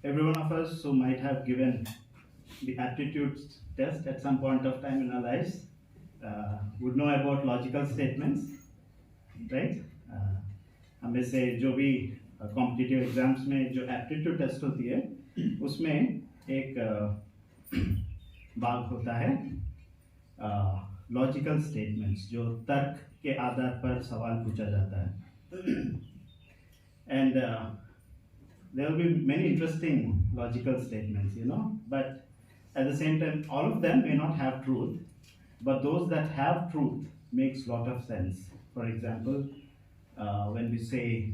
every one of us who might have given the aptitude test at some point of time in our lives would know about logical statements, right? हम में से जो भी competitive exams में जो aptitude test होती है उसमें एक भाग होता है लॉजिकल स्टेटमेंट्स, जो तर्क के आधार पर सवाल पूछा जाता है. And there will be many interesting logical statements, but at the same time, all of them may not have truth, but those that have truth makes lot of sense. For example, when we say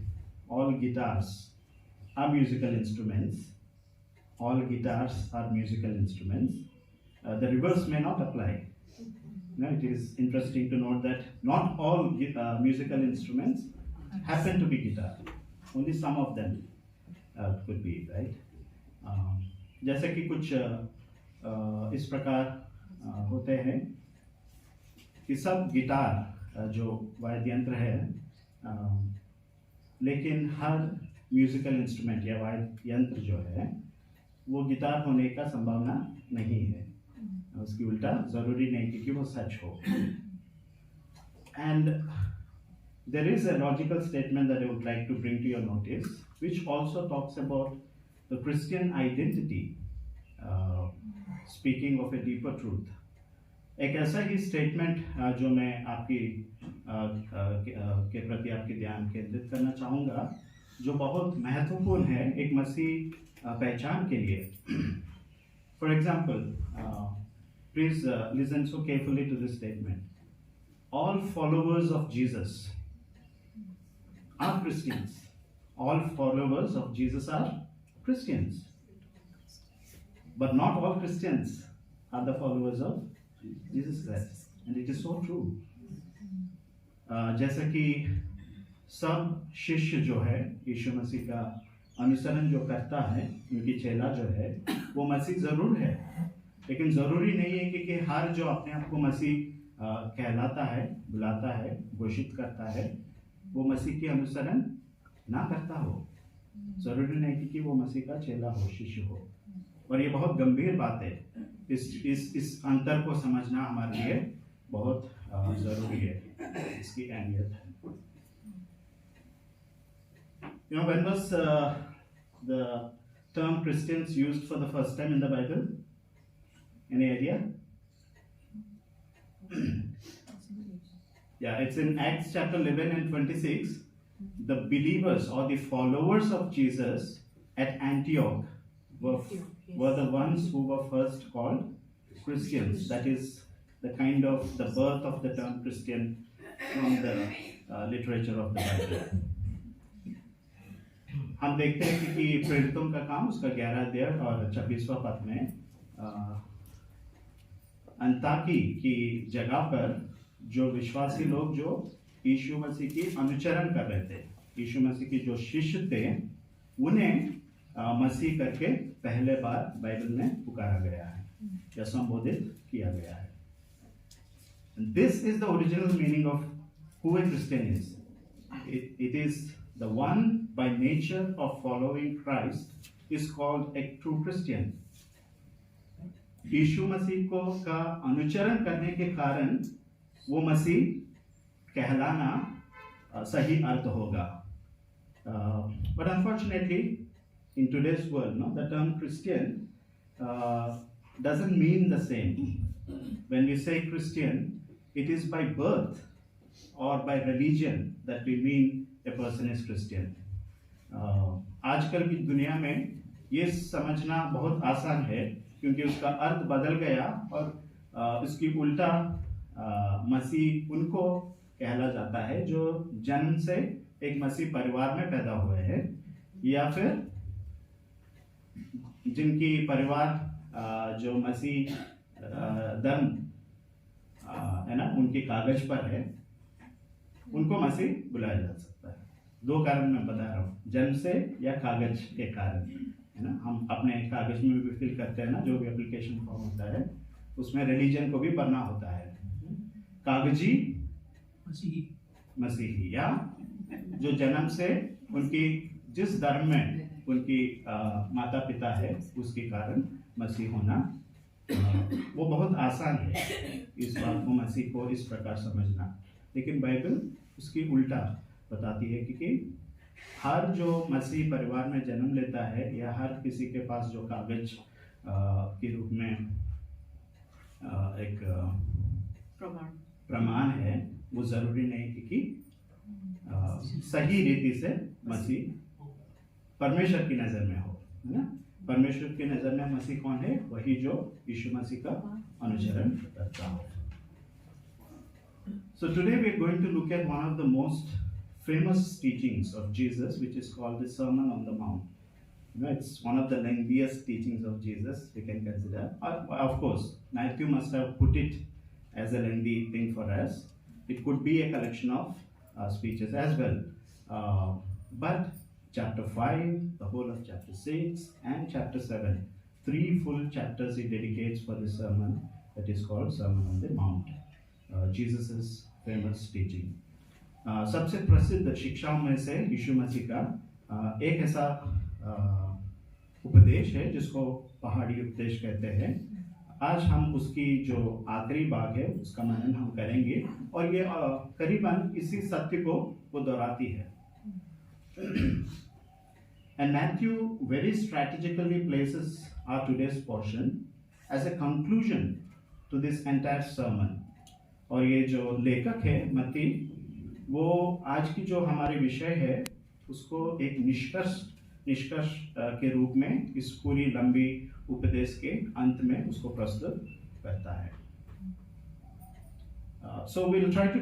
all guitars are musical instruments, all guitars are musical instruments, the reverse may not apply. It is interesting to note that not all musical instruments happen to be guitar. Only some of them could be, right? जैसे कि कुछ इस प्रकार होते हैं कि सब guitar जो वाद्य यंत्र है, लेकिन हर म्यूजिकल इंस्ट्रूमेंट या वाद्य यंत्र जो है वो गिटार होने का संभावना नहीं है. उसकी उल्टा जरूरी नहीं कि वो सच हो. And there is a logical statement that I would like to bring to your notice, which also talks about the Christian identity, speaking of a deeper truth. एक ऐसा ही स्टेटमेंट जो मैं आपकी के प्रति आपके ध्यान केंद्रित करना चाहूँगा, जो बहुत महत्वपूर्ण है एक मसीह पहचान के लिए. For example, please listen so carefully to this statement. All followers of Jesus are Christians. All followers of Jesus are Christians. But not all Christians are the followers of Jesus Christ. And it is so true. जैसा कि सब शिष्य जो है यीशु मसीह का अनुसरण जो करता है, उनकी चेला जो है वो मसीह जरूर है, लेकिन जरूरी नहीं है कि हर जो अपने आप को मसीह कहलाता है, बुलाता है, घोषित करता है, वो मसीह के अनुसरण ना करता हो. जरूरी नहीं कि वो मसीह का चेला हो, शिष्य हो. और ये बहुत गंभीर बात है. इस अंतर को समझना हमारे लिए बहुत जरूरी है. इसकी अहमियत है. When was the term Christians used for the first time in the Bible? Any idea? Yeah, it's in Acts chapter 11 and 26. The believers or the followers of Jesus at Antioch were the ones who were first called Christians. That is the kind of the birth of the term Christian from the literature of the Bible. हम देखते हैं कि प्रेरितों का काम उसका 11 अध्याय और 26वां पद में अंताकी की जगह पर जो विश्वासी लोग जो यीशु मसीह की अनुचरण कर रहे थे, यीशु मसीह की जो शिष्य थे, उन्हें मसीह करके पहले बार बाइबल में पुकारा गया है या संबोधित किया गया है. This is the original meaning of who a Christian is. It is the one by nature of following Christ is called a true Christian. यीशु मसीह को का अनुचरण करने के कारण वो मसीह कहलाना सही अर्थ होगा. But unfortunately, in today's world, the term Christian doesn't mean the same. When we say Christian, it is by birth or by religion that we mean a person is Christian. आजकल की दुनिया में ये समझना बहुत आसान है क्योंकि उसका अर्थ बदल गया और इसकी उल्टा मसीह उनको कहला जाता है जो जन्म से एक मसीह परिवार में पैदा हुए हैं या फिर जिनकी परिवार जो मसीह धर्म है ना उनके कागज पर है, उनको मसीह बुलाया जा सकता है. 2 कारण मैं बता रहा हूँ, जन्म से या कागज के कारण, है ना. हम अपने कागज में भी फिल करते हैं ना, जो भी एप्लीकेशन फॉर्म होता है उसमें रिलीजन को भी भरना होता है. कागजी मसीही या जो जन्म से उनकी जिस धर्म में उनकी माता पिता है, उसके कारण मसीह होना वो बहुत आसान है इस बात को, मसीह को इस प्रकार समझना। लेकिन बाइबल उसकी उल्टा बताती है कि हर जो मसीह परिवार में जन्म लेता है या हर किसी के पास जो कागज के रूप में एक प्रमाण है, वो जरूरी नहीं कि सही रीति से मसीह परमेश्वर की नजर में हो, है ना। परमेश्वर की नजर में मसीह कौन है? वही जो यीशु मसीह का अनुसरण करता हो। So today we are going to look at one of the most famous teachings of Jesus, which is called the Sermon on the Mount. You know, it's one of the lengthiest teachings of Jesus we can consider. Of course, Matthew must have put it as a lengthy thing for us. It could be a collection of speeches as well. But chapter 5, the whole of chapter 6 and chapter 7, 3 full chapters he dedicates for the sermon that is called Sermon on the Mount. Jesus' famous teaching. सबसे प्रसिद्ध शिक्षाओं में से यीशु मसीह का एक ऐसा उपदेश है जिसको पहाड़ी उपदेश कहते हैं। आज हम उसकी जो आखिरी भाग है उसका मनन हम करेंगे और ये करीबन इसी सत्य को वो दोहराती है। And Matthew very strategically places our today's portion as a conclusion to this entire sermon. और ये जो लेखक है मत्ती, वो आज की जो हमारे विषय है उसको एक निष्कर्ष के रूप में इस पूरी लंबी उपदेश के अंत में उसको प्रस्तुत करता है। So we'll try to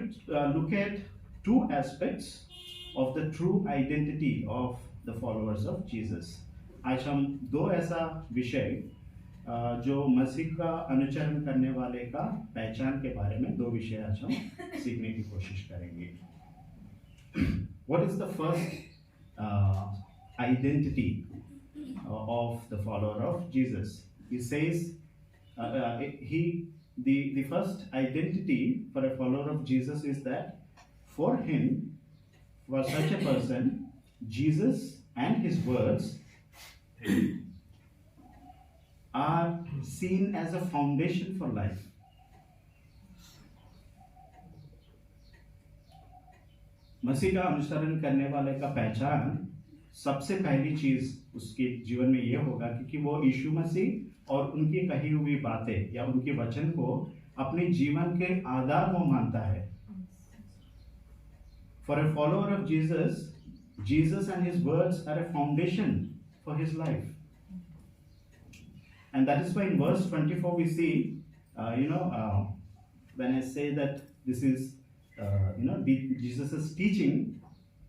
look at 2 aspects of the true identity of the followers of Jesus. आज हम 2 ऐसा विषय जो मसीह का अनुसरण करने वाले का पहचान के बारे में 2 विषय आज हम सीखने की कोशिश करेंगे। What is the first identity of the follower of Jesus? He says the first identity for a follower of Jesus is that for him, for such a person, Jesus and his words are seen as a foundation for life. मसीह का अनुसरण करने वाले का पहचान सबसे पहली चीज उसके जीवन में ये होगा कि वो यीशु मसीह और उनकी कही हुई बातें या उनके वचन को अपने जीवन के आधार को मानता है। For a follower of Jesus, Jesus and his words are a foundation for his life. And that is why in verse 24 we see, when I say that this is, Jesus' teaching,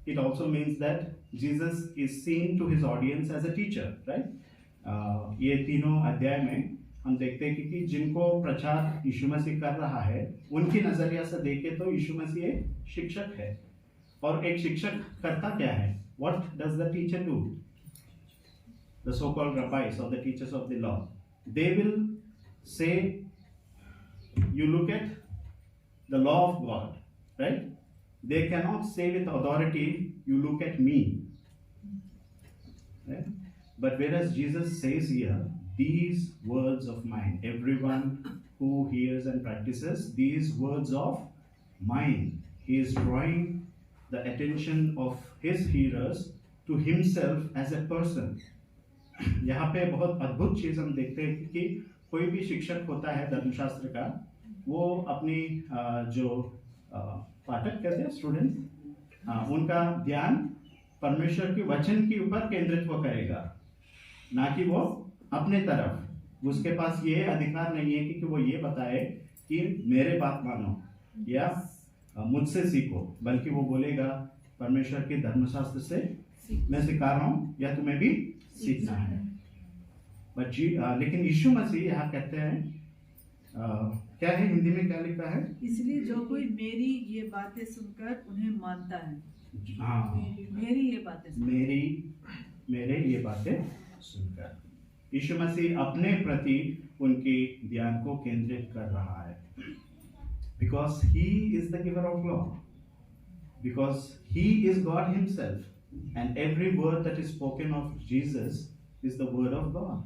it also means that Jesus is seen to his audience as a teacher, right? ये तीनों अध्याय में हम देखते हैं कि जिनको प्रचार यीशु मसीह कर रहा है उनकी नजरिया से देखे तो यीशु मसीह एक शिक्षक है। और एक शिक्षक करता क्या है? What does the teacher do? The so-called rabbis or the teachers of the law, they will say, you look at the law of God, right? They cannot say with authority, you look at me, right? But whereas Jesus says here, these words of mine, everyone who hears and practices these words of mine, he is drawing the attention of his hearers to himself as a person. यहाँ पे बहुत अद्भुत चीज हम देखते हैं कि कोई भी शिक्षक होता है धर्मशास्त्र का, वो अपनी जो पाठक कहते हैं स्टूडेंट्स, उनका ध्यान परमेश्वर के वचन के ऊपर केंद्रित वो करेगा, ना कि वो अपने तरफ। उसके पास ये अधिकार नहीं है कि वो ये बताए कि मेरे बात मानो या मुझसे सीखो, बल्कि वो बोलेगा परमेश्वर के धर्मशास्त्र से मैं सिखा रहा हूँ या तुम्हें भी सीखना है। लेकिन यीशु मसीह यहाँ कहते हैं, क्या है हिंदी में क्या लिखा है? इसलिए जो कोई मेरी ये बातें सुनकर उन्हें मानता है। हाँ, मेरी ये बातें सुनकर यीशु मसीह अपने प्रति उनकी ध्यान को केंद्रित कर रहा है। Because he is the giver of law, because he is God himself, and every word that is spoken of Jesus is the word of God.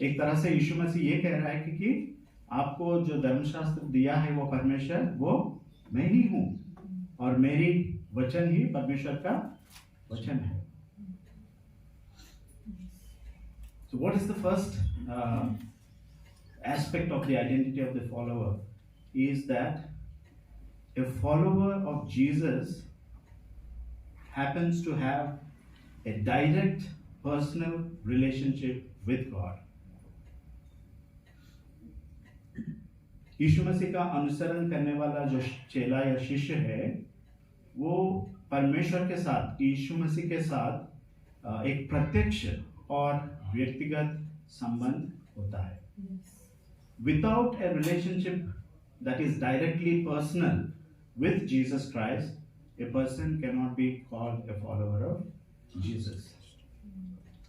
एक तरह से यीशु मसीह ये कह रहा है कि आपको जो धर्मशास्त्र दिया है वो परमेश्वर, वो मैं ही हूं, और मेरी वचन ही परमेश्वर का वचन है. So what is the first aspect of the identity of the follower is that a follower of Jesus happens to have a direct personal relationship with God. यीशु मसीह का अनुसरण करने वाला जो चेला या शिष्य है वो परमेश्वर के साथ, यीशु मसीह के साथ एक प्रत्यक्ष और व्यक्तिगत संबंध होता है. Without a relationship that is directly personal with Jesus Christ, a person cannot be called a follower of Jesus.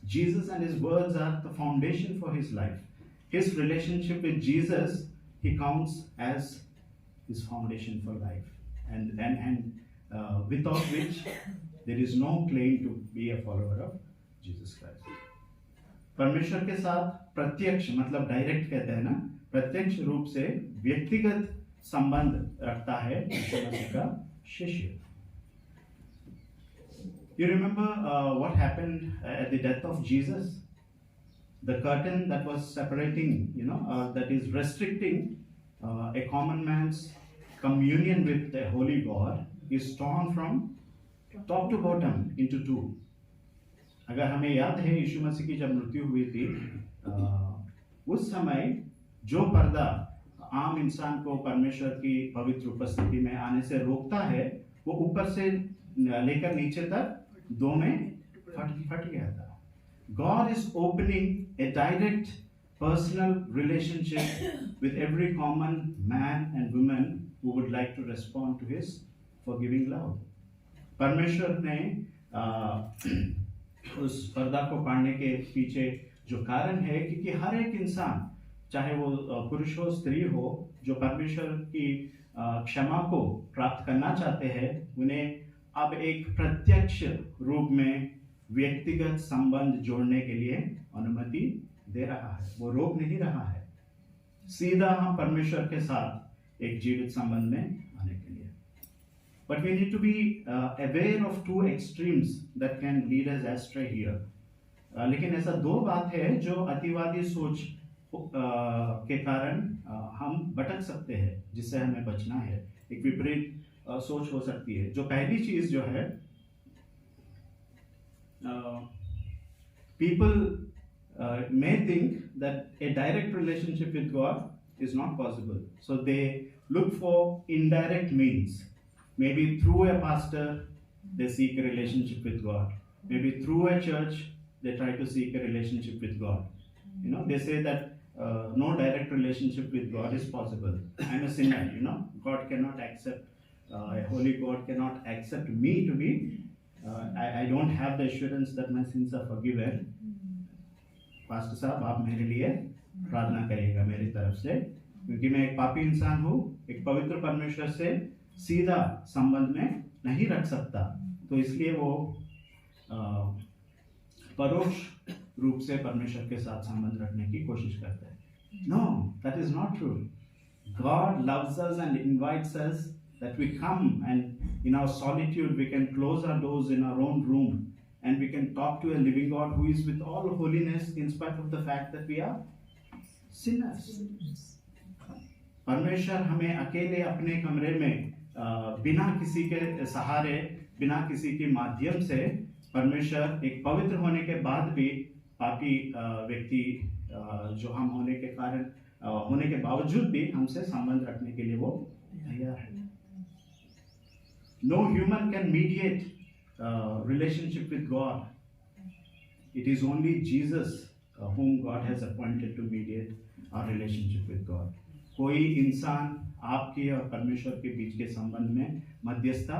Jesus and his words are the foundation for his life. His relationship with Jesus, he counts as his foundation for life, and without which there is no claim to be a follower of Jesus Christ. परमेश्वर के साथ प्रत्यक्ष मतलब direct कहते हैं ना, प्रत्यक्ष रूप से व्यक्तिगत संबंध रखता है यीशु मसीह का शिष्य. You remember what happened at the death of Jesus? The curtain that was separating, that is restricting a common man's communion with the holy God is torn from top to bottom into two. अगर हमें याद है यीशु मसीह की जब मृत्यु हुई थी, उस समय जो पर्दा आम इंसान को परमेश्वर की पवित्र उपस्थिति में आने से रोकता है, वो ऊपर से लेकर नीचे तक दो में फट गया था. God is opening a direct personal relationship with every common man and woman who would like to respond to his forgiving love. परमेश्वर ने उस पर्दा को पाड़ने के पीछे जो कारण है क्योंकि हर एक इंसान, चाहे वो पुरुष हो स्त्री हो, जो परमेश्वर की क्षमा को प्राप्त करना चाहते हैं, उन्हें अब एक प्रत्यक्ष रूप में व्यक्तिगत संबंध जोड़ने के लिए अनुमति दे रहा है. वो रोक नहीं रहा है, सीधा हम परमेश्वर के साथ एक जीवित संबंध में आने के लिए. But we need to be aware of two extremes that can lead us astray here. लेकिन ऐसा दो बात है जो अतिवादी सोच के कारण हम भटक सकते हैं, जिससे हमें बचना है. एक विपरीत सोच हो सकती है. जो पहली चीज जो है, people may think that a direct relationship with God is not possible, so they look for indirect means. Maybe through a pastor they seek a relationship with God, maybe through a church they try to seek a relationship with God. They say that no direct relationship with God is possible. I'm a sinner, God cannot accept, a holy God cannot accept me to be, I don't have the assurance that my sins are forgiven. Pastor साहब आप मेरे लिए प्रार्थना करिएगा मेरी तरफ से, क्योंकि मैं एक पापी इंसान हूँ, एक पवित्र परमेश्वर से सीधा संबंध में नहीं रख सकता, तो इसलिए वो परोक्ष रूप से परमेश्वर के साथ संबंध रखने की कोशिश करते हैं. No, that is not true. God loves us and invites us that we come, and in our solitude we can close our doors in our own room and we can talk to a living God who is with all holiness in spite of the fact that we are sinners. परमेश्वर हमें अकेले अपने कमरे में बिना किसी के सहारे, बिना किसी के माध्यम से, परमेश्वर एक पवित्र होने के बाद भी पापी व्यक्ति जो हम होने के कारण होने के बावजूद भी हमसे संबंध रखने के लिए वो तैयार है. No human can mediate relationship with God. It is only Jesus whom God has appointed to mediate our relationship with God. कोई इंसान आपके और परमेश्वर के बीच के संबंध में मध्यस्थता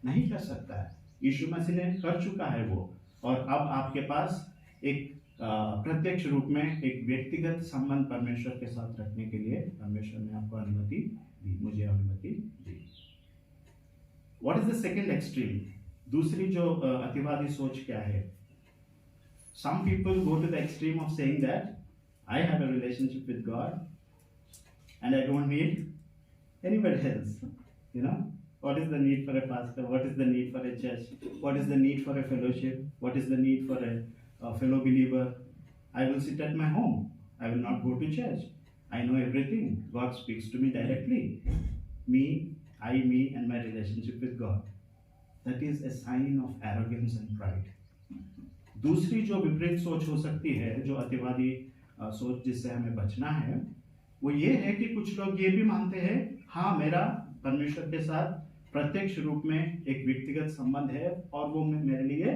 नहीं कर सकता है. यीशु मसीह ने कर चुका है वो, और अब आपके पास एक प्रत्यक्ष रूप में एक व्यक्तिगत संबंध परमेश्वर के साथ रखने के लिए परमेश्वर ने आपको अनुमति दी, मुझे अनुमति दी. What is the second extreme? दूसरी जो अतिवादी सोच क्या है? Some people go to the extreme of saying that I have a relationship with God and I don't need anybody else. You know, what is the need for a pastor? What is the need for a church? What is the need for a fellowship? What is the need for a fellow believer? I will sit at my home. I will not go to church. I know everything. God speaks to me directly. Me, and my relationship with God. That is a sign of arrogance and pride. दूसरी जो विपरीत सोच हो सकती है, जो अतिवादी सोच जिससे हमें बचना है, वो ये है कि कुछ लोग ये भी मानते हैं, हाँ मेरा परमेश्वर के साथ प्रत्यक्ष रूप में एक व्यक्तिगत संबंध है और वो मेरे लिए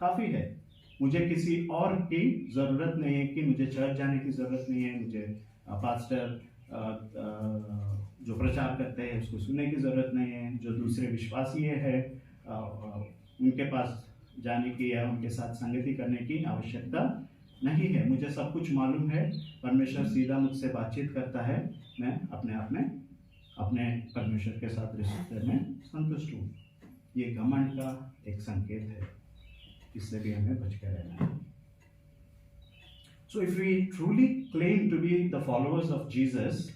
काफी है, मुझे किसी और की जरूरत नहीं है, कि मुझे चर्च जाने की जरूरत नहीं है, मुझे पास्टर जो प्रचार करते हैं उसको सुनने की जरूरत नहीं है, जो दूसरे विश्वासी है उनके पास जाने की या उनके साथ संगति करने की आवश्यकता नहीं है, मुझे सब कुछ मालूम है, परमेश्वर सीधा मुझसे बातचीत करता है, मैं अपने आप में अपने परमेश्वर के साथ रिश्ते में संतुष्ट हूँ। ये घमंड का एक संकेत है, इससे भी हमें बच कर रहना है। So if we truly claim to be the followers of Jesus,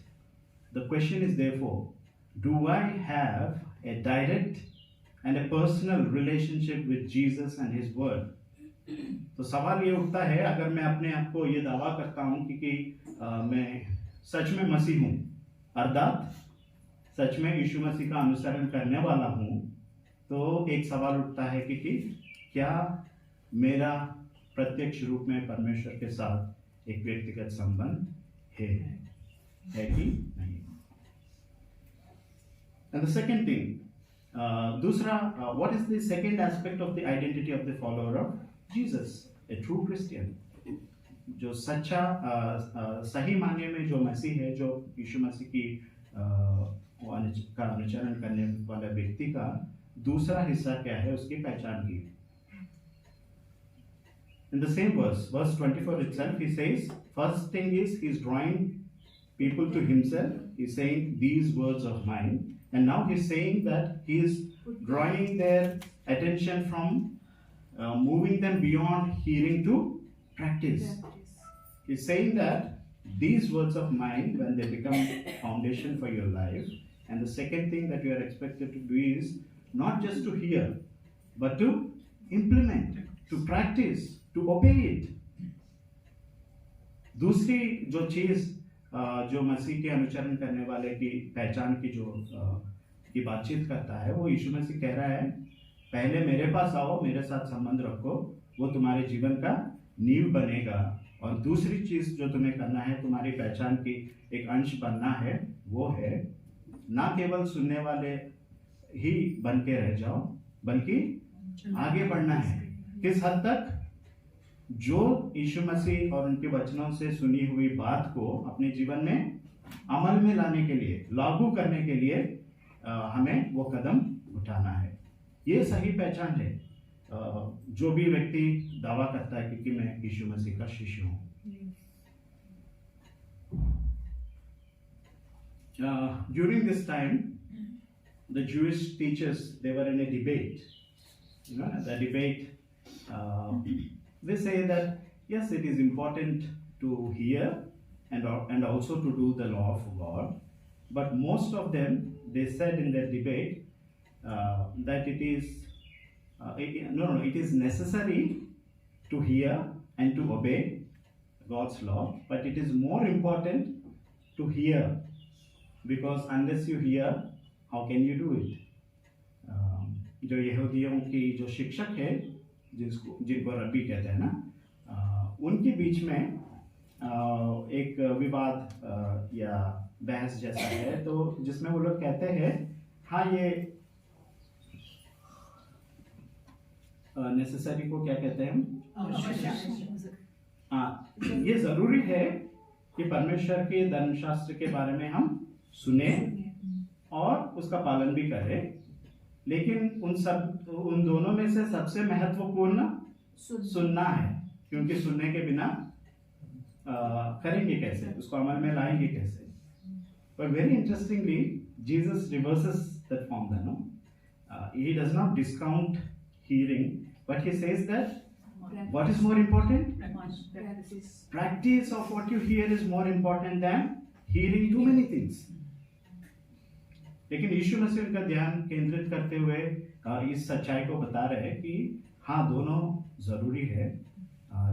the question is therefore, do I have a direct and a personal relationship with Jesus and His Word? तो सवाल ये उठता है, अगर मैं अपने आप को ये दावा करता हूँ कि मैं सच में मसीह हूँ, अर्थात सच में यीशु मसीह का अनुसरण करने वाला हूँ, तो एक सवाल उठता है कि क्या मेरा प्रत्यक्ष रूप में परमेश्वर के साथ एक व्यक्तिगत संबंध है कि नहीं? And the second thing, दूसरा, what is the second aspect of the identity of the follower of Jesus, a true Christian? जो सच्चा सही मायने में जो मसीह है, जो यीशु मसीह की का अनुसरण करने वाला व्यक्ति का दूसरा हिस्सा क्या है, उसकी पहचान की? In the same verse 24 itself, he says, first thing is he's drawing people to himself. He's saying these words of mine. And now he's saying that he is drawing their attention from moving them beyond hearing to practice. He's saying that these words of mine, when they become foundation for your life, and the second thing that you are expected to do is not just to hear, but to implement, to practice, to obey it. दूसरी जो चीज जो मसीह के अनुचरण करने वाले की पहचान की जो की बातचीत करता है, वो यीशु मसीह कह रहा है, पहले मेरे पास आओ, मेरे साथ संबंध रखो, वो तुम्हारे जीवन का नींव बनेगा। और दूसरी चीज जो तुम्हें करना है, तुम्हारी पहचान की एक अंश बनना है, वो है ना केवल सुनने वाले ही बन के रह जाओ, बल्कि आगे बढ़ना है। किस हद तक? जो यीशु मसीह और उनके वचनों से सुनी हुई बात को अपने जीवन में अमल में लाने के लिए, लागू करने के लिए हमें वो कदम उठाना है। ये सही पहचान है जो भी व्यक्ति दावा करता है कि मैं यीशु मसीह का शिष्य हूँ। During this time, the Jewish teachers, they were in a debate. You know, the debate, they say that yes, it is important to hear and also to do the law of God, but most of them, they said in their debate that it is it is necessary to hear and to obey God's law, but it is more important to hear, because unless you hear, how can you do it? जो यहूदियों की जो शिक्षक है, जिनको रब्बी कहते हैं ना, उनके बीच में एक विवाद या बहस जैसा है, तो जिसमें वो लोग कहते हैं, हाँ ये नेसेसरी को क्या कहते हैं हम? हाँ, ये जरूरी है कि परमेश्वर के धर्मशास्त्र के बारे में हम सुने और उसका पालन भी करें, लेकिन उन दोनों में से सबसे महत्वपूर्ण सुनना है, क्योंकि सुनने के बिना करेंगे कैसे, उसको अमल में लाएंगे कैसे? But very interestingly, Jesus reverses that formula. No, he does not discount hearing, but he says that what is more important? Practice of what you hear is more important than hearing too many things. लेकिन यीशु मसीह उनका ध्यान केंद्रित करते हुए इस सच्चाई को बता रहे हैं कि हाँ, दोनों जरूरी है,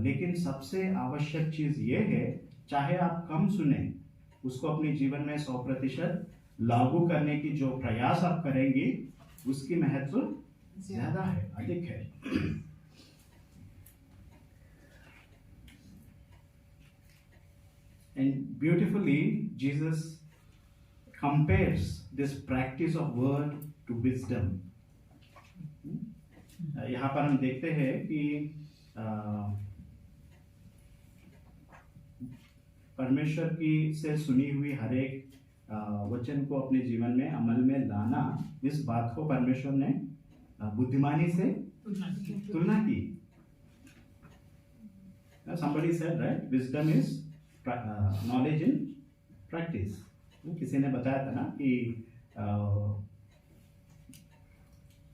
लेकिन सबसे आवश्यक चीज ये है, चाहे आप कम सुने, उसको अपने जीवन में 100% लागू करने की जो प्रयास आप करेंगे, उसकी महत्व ज्यादा है, अधिक है. And beautifully, Jesus compares this practice of word to wisdom. यहाँ पर हम देखते हैं कि परमेश्वर की से सुनी हुई हर एक वचन को अपने जीवन में अमल में लाना, इस बात को परमेश्वर ने बुद्धिमानी से तुलना की. Somebody said, right, wisdom is knowledge in practice. किसी ने बताया था ना कि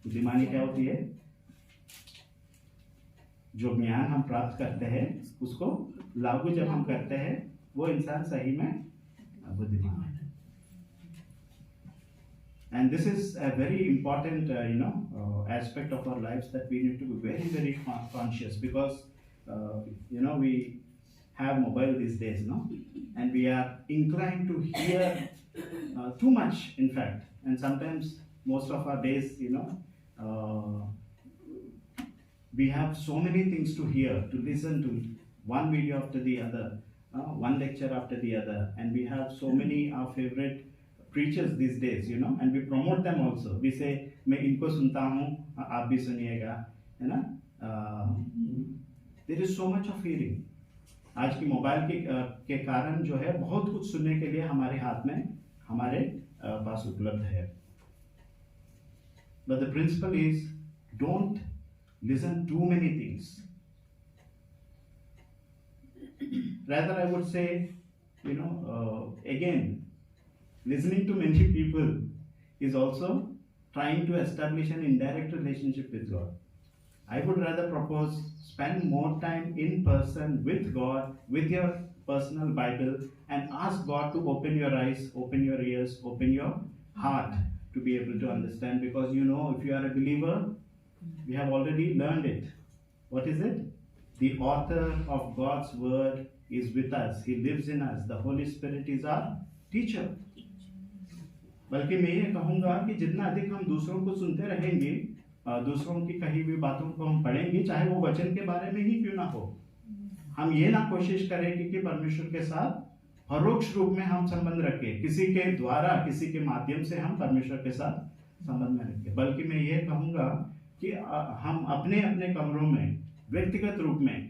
बुद्धिमानी क्या होती है? जो ज्ञान हम प्राप्त करते हैं उसको लागू जब हम करते हैं, वो इंसान सही में बुद्धिमान है. And this is a very important aspect of our lives that we need to be very, very conscious, because we have mobile these days, and we are inclined to hear too much, in fact, and sometimes most of our days, we have so many things to hear, to listen to, one video after the other, one lecture after the other, and we have so many our favorite preachers these days, and we promote them also. We say, मैं इनको सुनता हूँ, आप भी सुनिएगा, है ना? There is so much of hearing. आज की मोबाइल के कारण जो है, बहुत कुछ सुनने के लिए हमारे हाथ में, हमारे पास उपलब्ध है. But the principle is, don't listen too many things. Rather, I would say, again, listening to many people is also trying to establish an indirect relationship with God. I would rather propose, spend more time in person with God, with your personal Bible, and ask God to open your eyes, open your ears, open your heart to be able to understand. Because if you are a believer, we have already learned it. What is it? The author of God's word is with us. He lives in us. The Holy Spirit is our teacher. बल्कि मैं ये कहूँगा कि जितना अधिक हम दूसरों को सुनते रहेंगे, दूसरों की कही हुई बातों को हम पढ़ेंगे, चाहे वो वचन के बारे में ही क्यों ना हो, हम ये ना कोशिश करेंगे कि परमेश्वर के साथ परोक्ष रूप में हम संबंध रखें, किसी के द्वारा, किसी के माध्यम से हम परमेश्वर के साथ संबंध में रखें. बल्कि मैं ये कहूँगा कि हम अपने अपने कमरों में व्यक्तिगत रूप में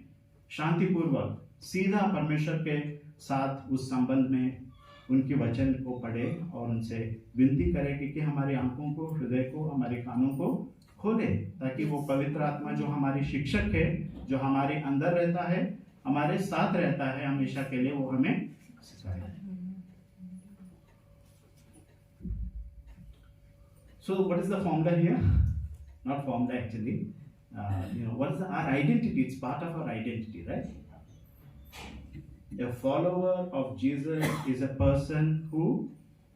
शांतिपूर्वक सीधा परमेश्वर के साथ उस संबंध में उनके वचन को पढ़े और उनसे विनती करें कि हमारी आंखों को, हृदय को, हमारे कानों को खोले, ताकि वो पवित्र आत्मा जो हमारी शिक्षक है, जो हमारे अंदर रहता है, हमारे साथ रहता है हमेशा के लिए, वो हमें सिखाए. So what is the formula here? Not formula actually. What is our identity? It's part of our identity, right? A follower of Jesus is a person who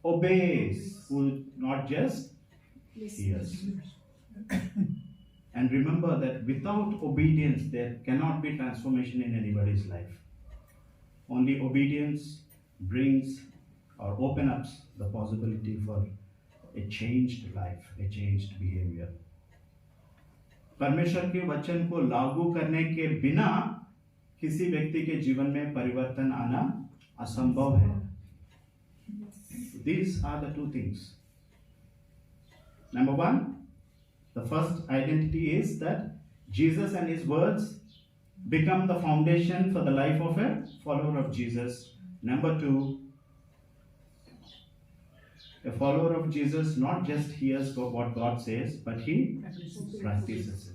obeys, who not just hears. And remember that without obedience, there cannot be transformation in anybody's life. Only obedience brings or opens up the possibility for a changed life, a changed behavior. परमेश्वर के वचन को लागू करने के बिना किसी व्यक्ति के जीवन में परिवर्तन आना असंभव है. These are the two things. Number one, the first identity is that Jesus and his words become the foundation for the life of a follower of Jesus. Number two, a follower of Jesus not just hears what God says, but he practices it.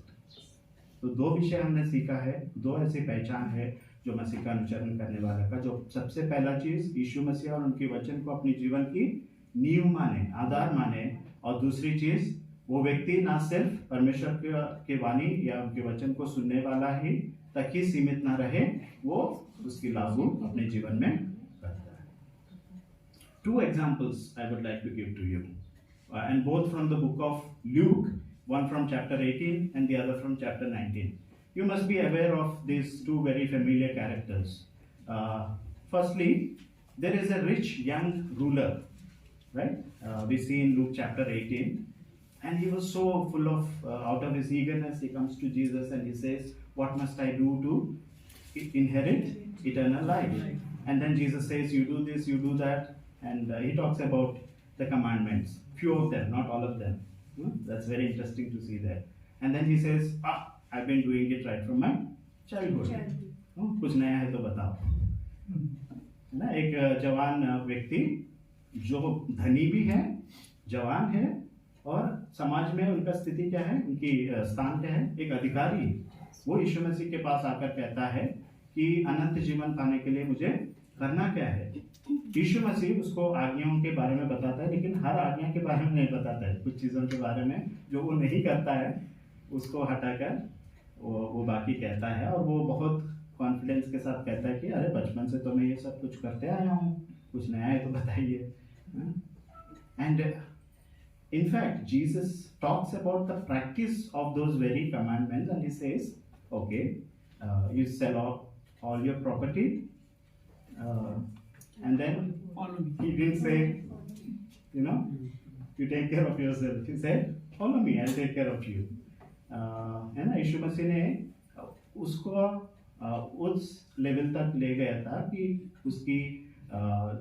तो दो विषय हमने सीखा है, दो ऐसी पहचान है जो मसीह का अनुसरण करने वाला का. जो सबसे पहला चीज, यीशु मसीह और उनके वचन को अपने जीवन की नींव माने, आधार माने, और दूसरी चीज वो व्यक्ति ना सिर्फ परमेश्वर के वाणी या उनके वचन को सुनने वाला ही तक ही सीमित ना रहे, वो उसकी लागू अपने जीवन में करता है। 2 examples I would like to give to you, and both from the book of Luke, one from chapter 18 and the other from chapter 19. You must be aware of these 2 very familiar characters. Firstly, there is a rich young ruler, right? We see in Luke chapter 18, and he was so full of, out of his eagerness, he comes to Jesus and he says, what must I do to inherit eternal life? And then Jesus says, you do this, you do that, and he talks about the commandments, few of them, not all of them. That's very interesting to see there. And then he says, I've been doing it right from my childhood. कुछ नया है तो बताओ, है ना? एक जवान व्यक्ति जो धनी भी है, जवान है, और समाज में उनका स्थिति क्या है, उनकी स्थान क्या है, एक अधिकारी, वो यीशु मसीह के पास आकर कहता है कि अनंत जीवन पाने के लिए मुझे करना क्या है। यीशु मसीह उसको आज्ञाओं के बारे में बताता है, लेकिन हर आज्ञा के बारे में नहीं बताता है। कुछ चीज़ों के बारे में जो वो नहीं करता है उसको हटाकर वो बाकी कहता है, और वो बहुत कॉन्फिडेंस के साथ कहता है कि अरे बचपन से तो मैं ये सब कुछ करते आया हूँ, कुछ नया है तो बताइए। And in fact, Jesus talks about the practice of those very commandments, and he says, okay, you sell all your property, and then he didn't say, you know, you take care of yourself. He said, follow me, I'll take care of you. है ना? यीशु मसीह ने उसको उस level तक ले गया था कि उसकी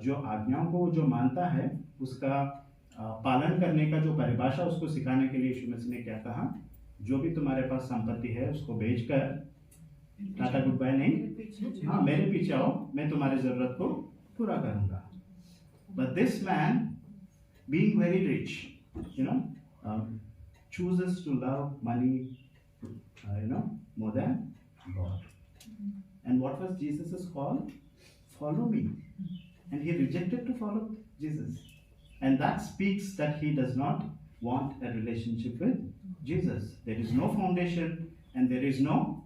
जो आज्ञाओं को जो मानता है उसका पालन करने का जो परिभाषा उसको सिखाने के लिए यीशु मसीह ने क्या कहा, जो भी तुम्हारे पास संपत्ति है उसको बेचकर टाटा गुड बाय नहीं, हाँ मेरे पीछे आओ, मैं तुम्हारी जरूरत को पूरा करूंगा। But this man, being very rich, you know, chooses to love money, more than God. And what was Jesus's call? Follow me. And he rejected to follow Jesus. And that speaks that he does not want a relationship with Jesus. There is no foundation and there is no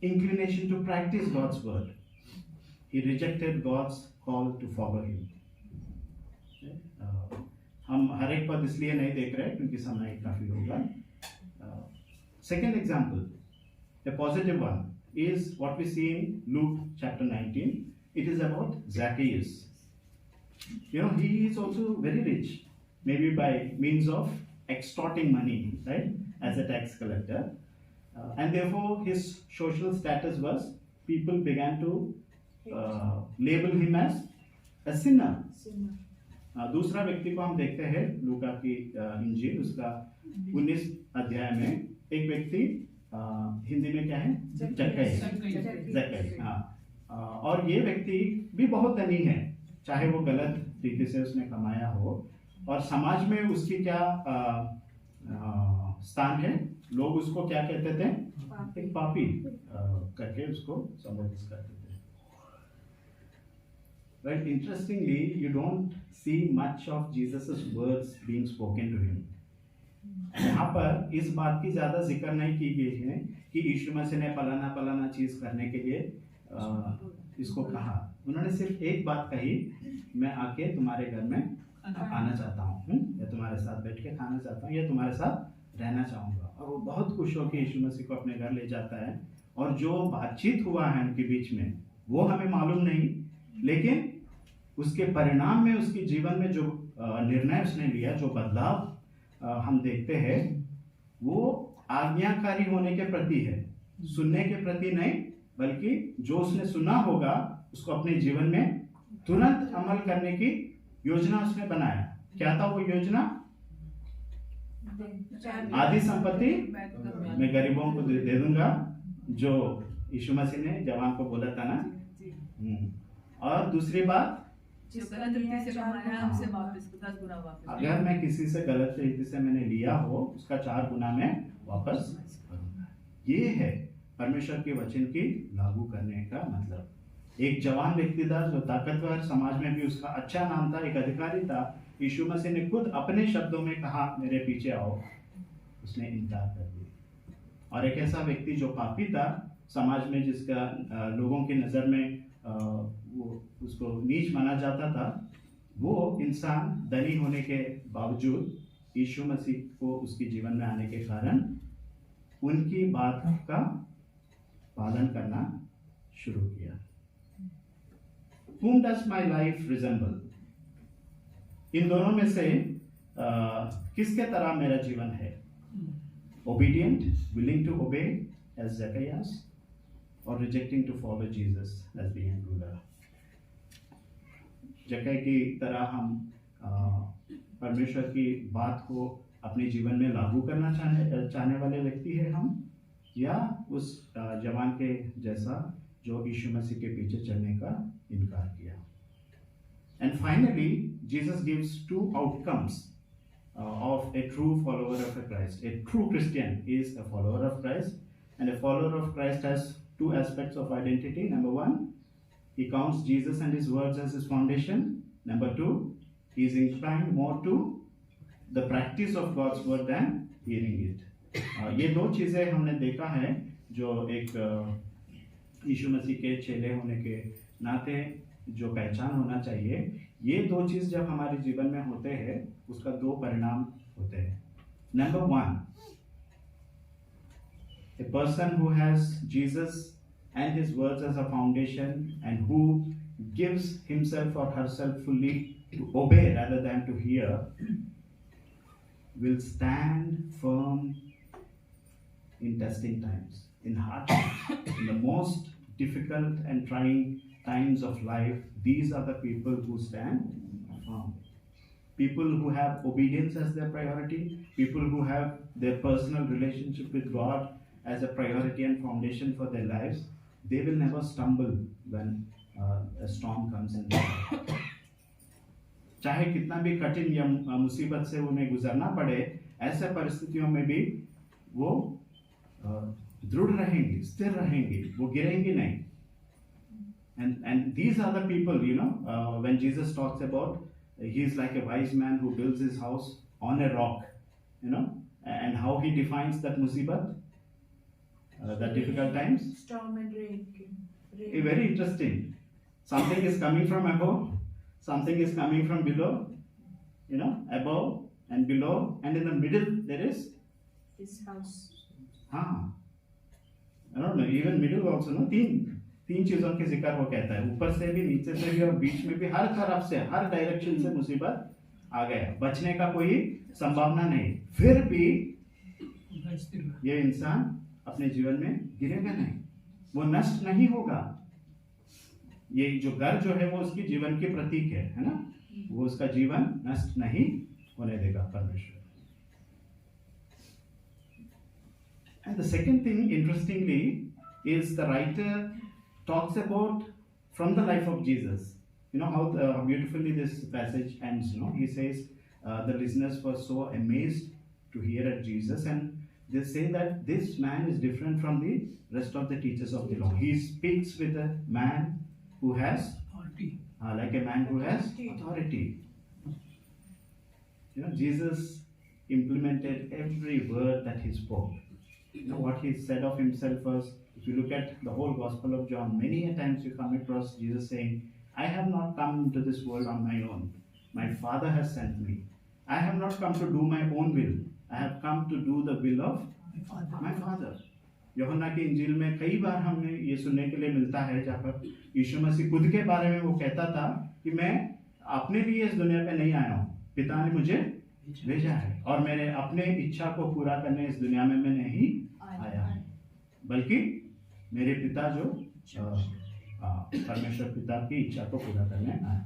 inclination to practice God's word. He rejected God's call to follow him. हम हर एक पद इसलिए नहीं देख रहे क्योंकि समय काफी होगा। Second example, a positive one, is what we see in Luke chapter 19. It is about Zacchaeus. You know, he is also very rich, maybe by means of extorting money, right, as a tax collector. And therefore, his social status was, people began to label him as a sinner. दूसरा व्यक्ति को हम देखते हैं लूका की इंजील उसका 19 अध्याय में, एक व्यक्ति हिंदी में क्या है, जक्कई, हाँ, और ये व्यक्ति भी बहुत धनी है, चाहे वो गलत रीति से उसने कमाया हो, और समाज में उसकी क्या स्थान है, लोग उसको क्या कहते थे, एक पापी करके उसको संबोधित करते थे। Right? Interestingly, you don't see much of Jesus's words being spoken to him. यहाँ पर इस बात की ज्यादा जिक्र नहीं की गई है कि यीशु मसीह ने फलाना चीज करने के लिए इसको कहा। उन्होंने सिर्फ एक बात कही, मैं आके तुम्हारे घर में आना चाहता हूँ, या तुम्हारे साथ बैठ के खाना चाहता हूँ, या तुम्हारे साथ रहना चाहूँगा। और वो बहुत खुश होकर यीशु मसीह को अपने घर ले जाता है, और जो बातचीत हुआ है उनके बीच में वो हमें मालूम नहीं, लेकिन उसके परिणाम में उसके जीवन में जो निर्णय उसने लिया, जो बदलाव हम देखते हैं, वो आज्ञाकारी होने के प्रति है, सुनने के प्रति नहीं, बल्कि जो उसने सुना होगा उसको अपने जीवन में तुरंत अमल करने की योजना उसने बनाया। क्या था वो योजना? आधी संपत्ति मैं गरीबों को दे दूंगा, जो यीशु मसीह ने जवान को बोला था ना। और दूसरी बात, अगर मैं किसी से गलत रीति से मैंने लिया हो, उसका 4 गुना मैं वापस करूंगा। ये है परमेश्वर के वचन की लागू करने का मतलब। एक जवान व्यक्ति था जो ताकतवर, समाज में भी उसका अच्छा नाम था, एक अधिकारी था, यीशु मसीह ने खुद अपने शब्दों में कहा मेरे पीछे आओ, उसने इनकार कर दिया। और एक ऐसा व्यक्ति जो पापी था समाज में, जिसका लोगों की नज़र में वो उसको नीच माना जाता था, वो इंसान धनी होने के बावजूद यीशु मसीह को उसके जीवन में आने के कारण उनकी बात का पालन करना शुरू किया। Whom does my life resemble? इन दोनों में से किसके तरह मेरा जीवन है? Obedient, willing to obey as Zacchaeus, or rejecting to follow Jesus as the end ruler? जक्कई की तरह हम परमेश्वर की बात को अपने जीवन में लागू करना चाहने वाले व्यक्ति है हम, या उस जवान के जैसा जो यीशु मसीह के पीछे चलने का इनकार किया। And finally Jesus gives two outcomes of a true follower of Christ. A true Christian is a follower of Christ, and a follower of Christ has two aspects of identity. Number one, he counts Jesus and his words as his foundation. Number two, he is inclined more to the practice of God's word than hearing it. ये दो चीज़ें हमने देखा है जो एक यीशु मसीह के चेले होने के नाते जो पहचान होना चाहिए। ये दो चीज़ जब हमारे जीवन में होते हैं उसका दो परिणाम होते हैं। Number one, a person who has Jesus and his words as a foundation and who gives himself or herself fully to obey rather than to hear will stand firm in testing times, in hardship, in the most difficult and trying times of life. These are the people who stand firm. People who have obedience as their priority, people who have their personal relationship with God as a priority and foundation for their lives, they will never stumble when a storm comes in their life. चाहे कितना भी कठिन या मुसीबत से उन्हें गुजरना पड़े, ऐसे परिस्थितियों में भी वो दृढ़ रहेंगे, स्थिर रहेंगे, वो गिरेंगे नहीं। And these are the people, when Jesus talks about he is like a wise man who builds his house on a rock, and how he defines that musibat, the difficult times. Storm and rain. Very interesting. Something is coming from above, something is coming from below, above and below, and in the middle there is His house. I don't know, even middle also, no? तीन चीजों के जिक्र वो कहता है, ऊपर से भी, नीचे से भी और बीच में भी, हर तरफ से, हर डायरेक्शन से मुसीबत आ गया, बचने का कोई संभावना नहीं, फिर भी ये इंसान अपने जीवन में गिरेगा नहीं, वो नष्ट नहीं होगा। ये जो घर जो है वो उसकी जीवन की प्रतीक है ना, वो उसका जीवन नष्ट नहीं होने देगा परमेश्वर। And the second thing, interestingly, is the writer talks about from the life of Jesus. How beautifully this passage ends. He says the listeners were so amazed to hear at Jesus, and they say that this man is different from the rest of the teachers of the law. He speaks with a man who has authority, like a man who has authority. Jesus implemented every word that he spoke. What he said of himself was, if you look at the whole Gospel of John, many a times you come across Jesus saying, I have not come into this world on my own. My Father has sent me. I have not come to do my own will. I have come to do the will of my Father. यूहन्ना की इंजील में कई बार हमें ये सुनने के लिए मिलता है जहाँ पर यीशु मसीह खुद के बारे में वो कहता था कि मैं अपने लिए इस दुनिया पे नहीं आया हूँ, पिता ने मुझे भेजा है, और मैंने अपने इच्छा को पूरा करने इस दुनिया में मैं नहीं आया हूँ, बल्कि मेरे पिता जो परमेश्वर पिता की इच्छा को पूरा करने आया।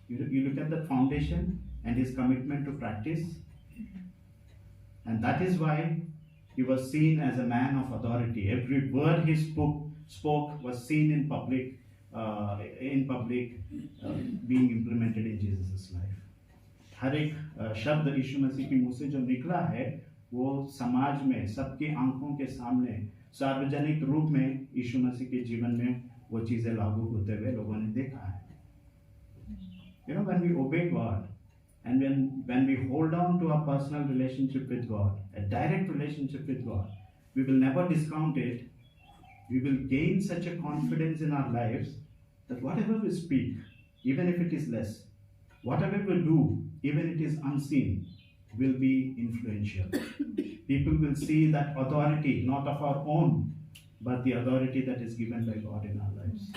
You look at the foundation and his commitment to practice, and that is why he was seen as a man of authority. Every word he spoke was seen in public, being implemented in Jesus' life. हर एक शब्द यीशु मसीह की मुंह से जो निकला है वो समाज में सबकी आंखों के सामने सार्वजनिक रूप में यीशु मसीह के जीवन में वो चीजें लागू होते हुए लोगों ने देखा है। When we obey God, And when we hold on to our personal relationship with God, a direct relationship with God, we will never discount it. We will gain such a confidence in our lives that whatever we speak, even if it is less, whatever we do, even it is unseen, will be influential. People will see that authority, not of our own, but the authority that is given by God in our lives.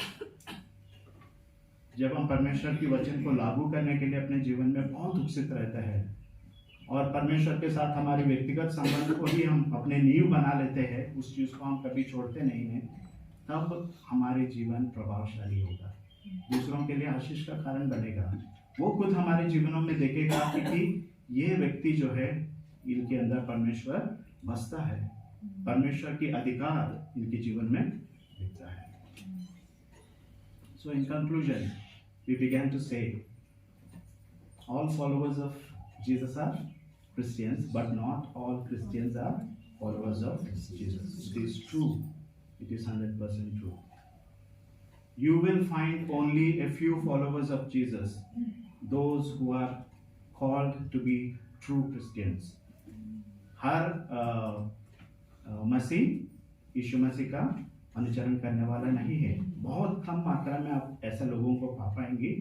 जब हम परमेश्वर की वचन को लागू करने के लिए अपने जीवन में बहुत उत्सुक रहते हैं और परमेश्वर के साथ हमारे व्यक्तिगत संबंध को ही हम अपने नींव बना लेते हैं, उस चीज को हम कभी छोड़ते नहीं हैं, तब हमारे जीवन प्रभावशाली होगा, दूसरों के लिए आशीष का कारण बनेगा। वो खुद हमारे जीवनों में देखेगा कि ये व्यक्ति जो है, इनके अंदर परमेश्वर बसता है, परमेश्वर की अधिकार इनके जीवन में दिखता है। So in conclusion, we began to say, all followers of Jesus are Christians, but not all Christians are followers of Jesus. It is true. It is 100% true. You will find only a few followers of Jesus, those who are called to be true Christians. हर मसीह यीशु मसीह का अनुचरण करने वाला नहीं है। बहुत कम मात्रा में आप ऐसे लोगों को पा पाएंगे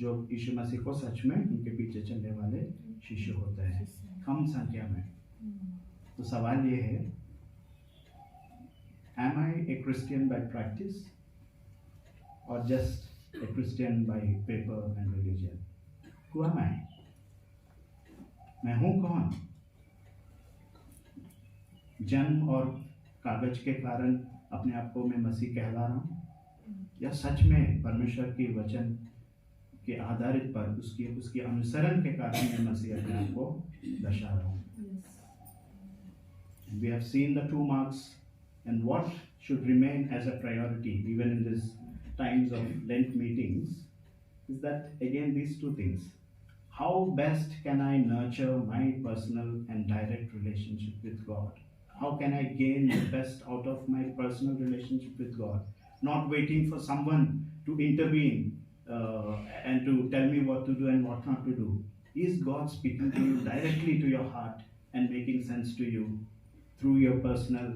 जो यीशु मसीह को सच में उनके पीछे चलने वाले शिष्य होते हैं, कम संख्या में। तो सवाल ये है, am I a Christian by practice or just a Christian by paper and religion? Who am I? मैं हूँ कौन? जन्म और कागज के कारण अपने आप को मैं मसीह कहला रहा हूँ, या सच में परमेश्वर के वचन के आधारित पर उसके अनुसरण के कारण मैं मसीह अपने आप को दर्शा रहा हूँ? We have seen the 2 marks and what should remain as a priority even in these times of Lent meetings is that again these 2 things. How best can I nurture my personal and direct relationship with God? How can I gain the best out of my personal relationship with God? Not waiting for someone to intervene and to tell me what to do and what not to do. Is God speaking to you directly to your heart and making sense to you through your personal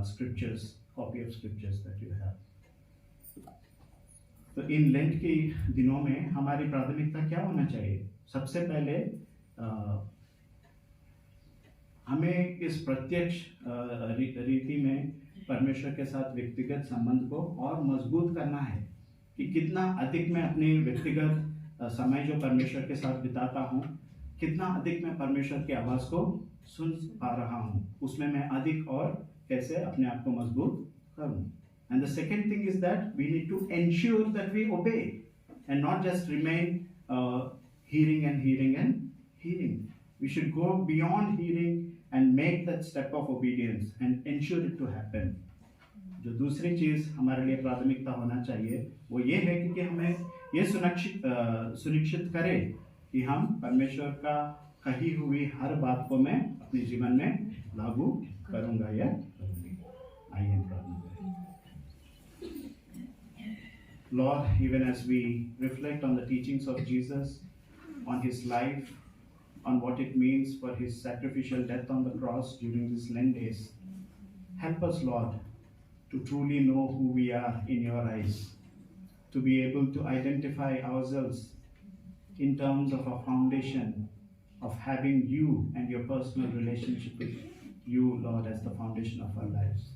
scriptures, copy of scriptures that you have? तो इन lent के दिनों में हमारी प्राथमिकता क्या होना चाहिए? सबसे पहले हमें इस प्रत्यक्ष रीति में परमेश्वर के साथ व्यक्तिगत संबंध को और मजबूत करना है कि कितना अधिक मैं अपने व्यक्तिगत समय जो परमेश्वर के साथ बिताता हूँ, कितना अधिक मैं परमेश्वर की आवाज़ को सुन पा रहा हूँ, उसमें मैं अधिक और कैसे अपने आप को मजबूत करूँ. And the second thing is that we need to ensure that we obey and not just remain hearing and hearing and hearing. We should go beyond hearing and make that step of obedience and ensure it to happen. जो दूसरी चीज़ हमारे लिए प्राथमिकता होना चाहिए वो ये है कि हमें ये सुनिश्चित करें कि हम परमेश्वर का कही हुई हर बात को मैं अपने जीवन में लागू करूँगा या करूँगी. आइए प्रार्थना करें. Lord, even as we reflect on the teachings of Jesus, on his life, on what it means for his sacrificial death on the cross during these Lent days, help us, Lord, to truly know who we are in your eyes, to be able to identify ourselves in terms of a foundation of having you and your personal relationship with you, Lord, as the foundation of our lives.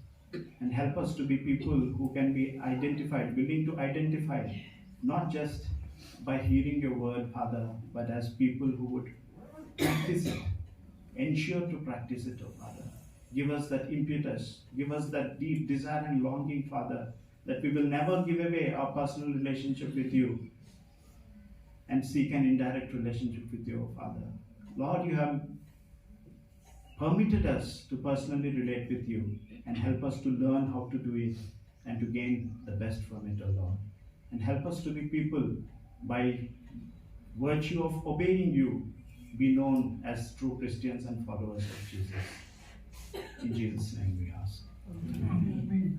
And help us to be people who can be identified, willing to identify, not just by hearing your word, Father, but as people who would practice it, ensure to practice it, oh Father. Give us that impetus, give us that deep desire and longing, Father, that we will never give away our personal relationship with you and seek an indirect relationship with you, oh Father. Lord, you have permitted us to personally relate with you and help us to learn how to do it and to gain the best from it, oh Lord. And help us to be people by virtue of obeying you, be known as true Christians and followers of Jesus. In Jesus' name we ask. Amen.